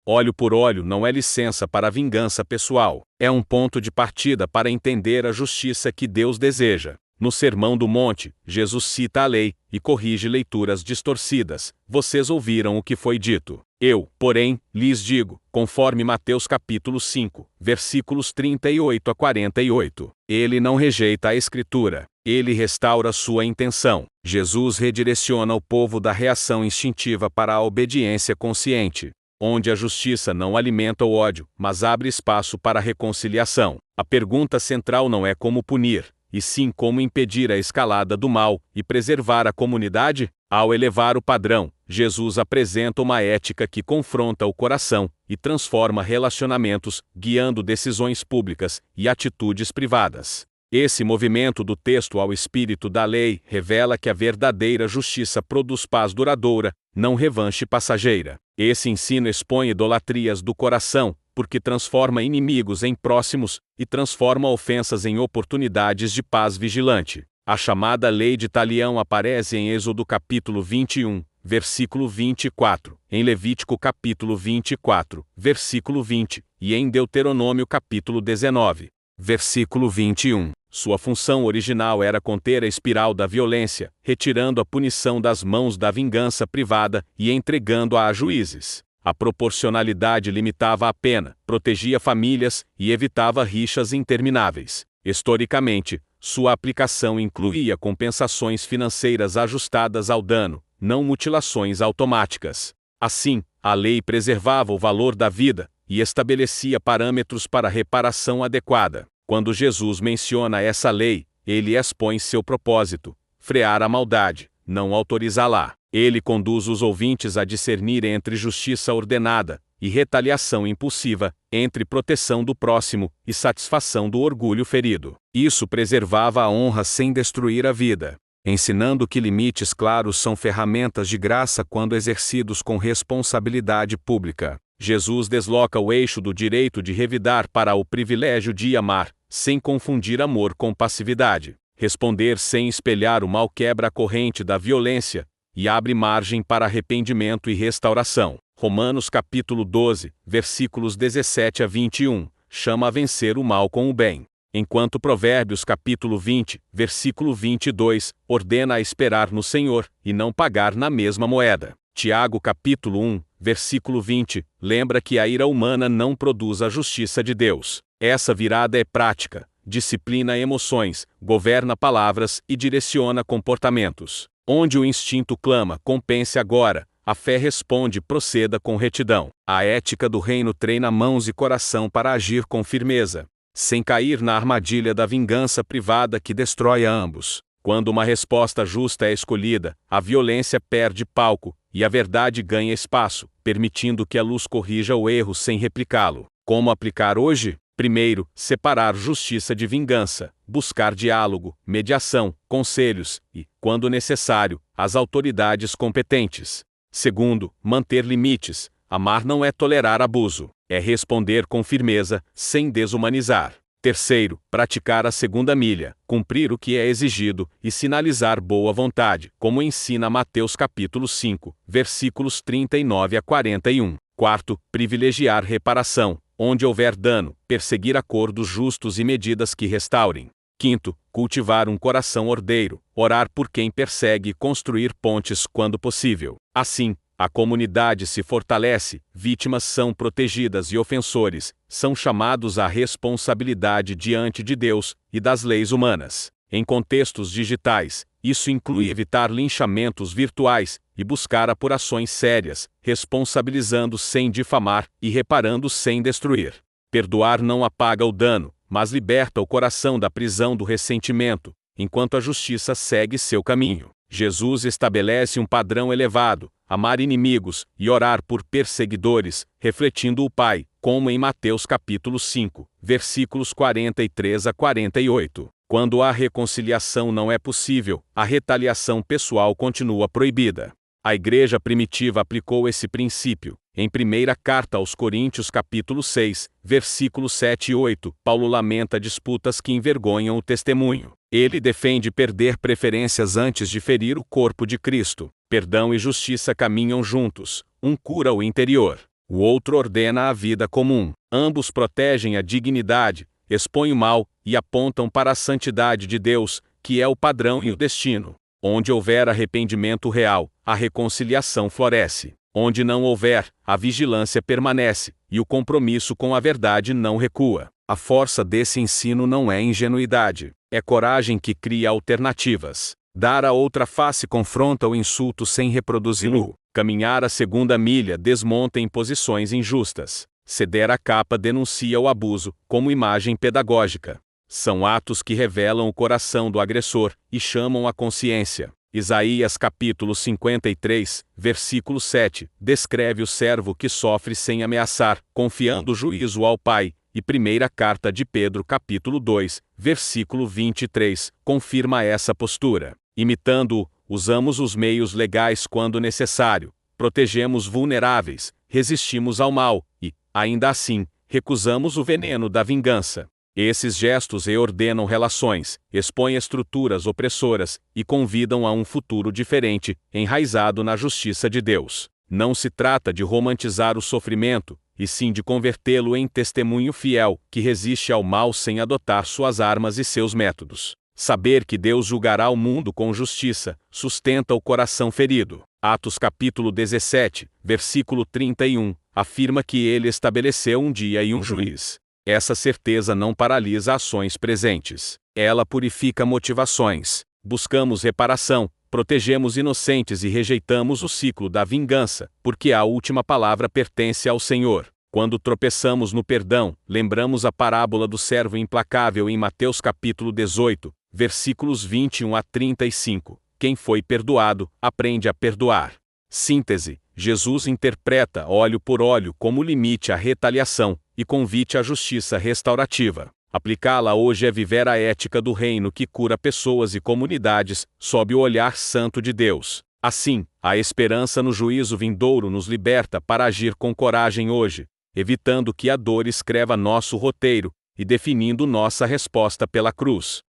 Olho por olho não é licença para a vingança pessoal, é um ponto de partida para entender a justiça que Deus deseja. No Sermão do Monte, Jesus cita a lei e corrige leituras distorcidas. Vocês ouviram o que foi dito. Eu, porém, lhes digo, conforme Mateus capítulo 5, versículos 38 a 48. Ele não rejeita a Escritura, ele restaura sua intenção. Jesus redireciona o povo da reação instintiva para a obediência consciente, onde a justiça não alimenta o ódio, mas abre espaço para a reconciliação. A pergunta central não é como punir, e sim como impedir a escalada do mal e preservar a comunidade. Ao elevar o padrão, Jesus apresenta uma ética que confronta o coração e transforma relacionamentos, guiando decisões públicas e atitudes privadas. Esse movimento do texto ao espírito da lei revela que a verdadeira justiça produz paz duradoura, não revanche passageira. Esse ensino expõe idolatrias do coração, porque transforma inimigos em próximos e transforma ofensas em oportunidades de paz vigilante. A chamada lei de Talião aparece em Êxodo capítulo 21, versículo 24, em Levítico capítulo 24, versículo 20, e em Deuteronômio capítulo 19, versículo 21. Sua função original era conter a espiral da violência, retirando a punição das mãos da vingança privada e entregando-a a juízes. A proporcionalidade limitava a pena, protegia famílias e evitava rixas intermináveis. Historicamente, sua aplicação incluía compensações financeiras ajustadas ao dano, não mutilações automáticas. Assim, a lei preservava o valor da vida e estabelecia parâmetros para reparação adequada. Quando Jesus menciona essa lei, ele expõe seu propósito: frear a maldade, não autorizá-la. Ele conduz os ouvintes a discernir entre justiça ordenada e retaliação impulsiva, entre proteção do próximo e satisfação do orgulho ferido. Isso preservava a honra sem destruir a vida, ensinando que limites claros são ferramentas de graça quando exercidos com responsabilidade pública. Jesus desloca o eixo do direito de revidar para o privilégio de amar, sem confundir amor com passividade. Responder sem espelhar o mal quebra a corrente da violência e abre margem para arrependimento e restauração. Romanos capítulo 12, versículos 17 a 21, chama a vencer o mal com o bem. Enquanto Provérbios capítulo 20, versículo 22, ordena a esperar no Senhor e não pagar na mesma moeda. Tiago capítulo 1, versículo 20, lembra que a ira humana não produz a justiça de Deus. Essa virada é prática, disciplina emoções, governa palavras e direciona comportamentos. Onde o instinto clama, compense agora, a fé responde, proceda com retidão. A ética do reino treina mãos e coração para agir com firmeza, sem cair na armadilha da vingança privada que destrói a ambos. Quando uma resposta justa é escolhida, a violência perde palco e a verdade ganha espaço, permitindo que a luz corrija o erro sem replicá-lo. Como aplicar hoje? Primeiro, separar justiça de vingança, buscar diálogo, mediação, conselhos e, quando necessário, as autoridades competentes. Segundo, manter limites. Amar não é tolerar abuso, é responder com firmeza, sem desumanizar. Terceiro, praticar a segunda milha, cumprir o que é exigido e sinalizar boa vontade, como ensina Mateus capítulo 5, versículos 39 a 41. Quarto, privilegiar reparação, onde houver dano, perseguir acordos justos e medidas que restaurem. Quinto, cultivar um coração ordeiro, orar por quem persegue e construir pontes quando possível. Assim, a comunidade se fortalece, vítimas são protegidas e ofensores são chamados à responsabilidade diante de Deus e das leis humanas. Em contextos digitais, isso inclui evitar linchamentos virtuais e buscar apurações sérias, responsabilizando sem difamar e reparando sem destruir. Perdoar não apaga o dano, mas liberta o coração da prisão do ressentimento, enquanto a justiça segue seu caminho. Jesus estabelece um padrão elevado: amar inimigos e orar por perseguidores, refletindo o Pai, como em Mateus capítulo 5, versículos 43 a 48. Quando a reconciliação não é possível, a retaliação pessoal continua proibida. A Igreja primitiva aplicou esse princípio. Em primeira carta aos Coríntios capítulo 6, versículos 7 e 8, Paulo lamenta disputas que envergonham o testemunho. Ele defende perder preferências antes de ferir o corpo de Cristo. Perdão e justiça caminham juntos, um cura o interior, o outro ordena a vida comum. Ambos protegem a dignidade, expõem o mal e apontam para a santidade de Deus, que é o padrão e o destino. Onde houver arrependimento real, a reconciliação floresce. Onde não houver, a vigilância permanece, e o compromisso com a verdade não recua. A força desse ensino não é ingenuidade, é coragem que cria alternativas. Dar a outra face confronta o insulto sem reproduzi-lo. Caminhar a segunda milha desmonta imposições injustas. Ceder a capa denuncia o abuso, como imagem pedagógica. São atos que revelam o coração do agressor e chamam a consciência. Isaías capítulo 53, versículo 7, descreve o servo que sofre sem ameaçar, confiando o juízo ao Pai, e primeira carta de Pedro capítulo 2, versículo 23, confirma essa postura. Imitando-o, usamos os meios legais quando necessário, protegemos vulneráveis, resistimos ao mal, e, ainda assim, recusamos o veneno da vingança. Esses gestos reordenam relações, expõem estruturas opressoras e convidam a um futuro diferente, enraizado na justiça de Deus. Não se trata de romantizar o sofrimento, e sim de convertê-lo em testemunho fiel, que resiste ao mal sem adotar suas armas e seus métodos. Saber que Deus julgará o mundo com justiça, sustenta o coração ferido. Atos capítulo 17, versículo 31, afirma que ele estabeleceu um dia e um juiz. Essa certeza não paralisa ações presentes. Ela purifica motivações. Buscamos reparação, protegemos inocentes e rejeitamos o ciclo da vingança, porque a última palavra pertence ao Senhor. Quando tropeçamos no perdão, lembramos a parábola do servo implacável em Mateus capítulo 18, versículos 21 a 35. Quem foi perdoado, aprende a perdoar. Síntese: Jesus interpreta óleo por óleo como limite à retaliação e convite à justiça restaurativa. Aplicá-la hoje é viver a ética do reino que cura pessoas e comunidades, sob o olhar santo de Deus. Assim, a esperança no juízo vindouro nos liberta para agir com coragem hoje, evitando que a dor escreva nosso roteiro e definindo nossa resposta pela cruz.